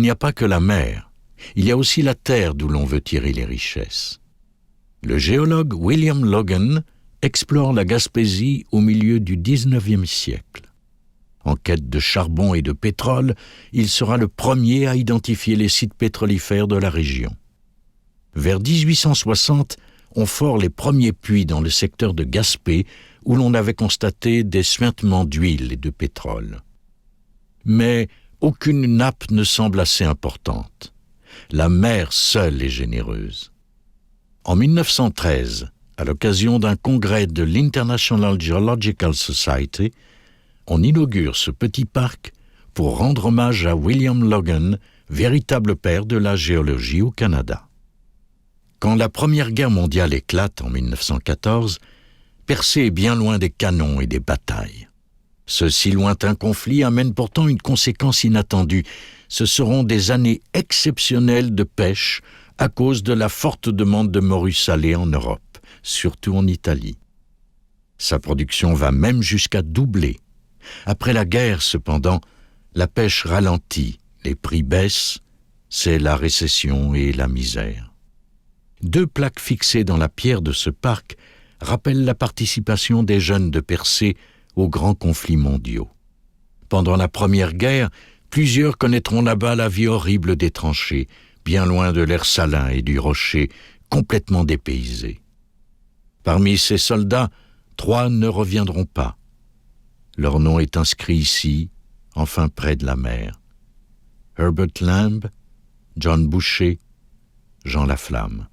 n'y a pas que la mer, il y a aussi la terre d'où l'on veut tirer les richesses. Le géologue William Logan explore la Gaspésie au milieu du XIXe siècle. En quête de charbon et de pétrole, il sera le premier à identifier les sites pétrolifères de la région. Vers 1860, on fore les premiers puits dans le secteur de Gaspé, où l'on avait constaté des suintements d'huile et de pétrole. Mais aucune nappe ne semble assez importante. La mer seule est généreuse. En 1913, à l'occasion d'un congrès de l'International Geological Society, on inaugure ce petit parc pour rendre hommage à William Logan, véritable père de la géologie au Canada. Quand la Première Guerre mondiale éclate en 1914, Percé est bien loin des canons et des batailles. Ce si lointain conflit amène pourtant une conséquence inattendue. Ce seront des années exceptionnelles de pêche à cause de la forte demande de morue salée en Europe, surtout en Italie. Sa production va même jusqu'à doubler. Après la guerre, cependant, la pêche ralentit, les prix baissent, c'est la récession et la misère. 2 plaques fixées dans la pierre de ce parc rappellent la participation des jeunes de Percé aux grands conflits mondiaux. Pendant la Première Guerre, plusieurs connaîtront là-bas la vie horrible des tranchées, bien loin de l'air salin et du rocher, complètement dépaysés. Parmi ces soldats, 3 ne reviendront pas. Leur nom est inscrit ici, enfin près de la mer. Herbert Lamb, John Boucher, Jean Laflamme.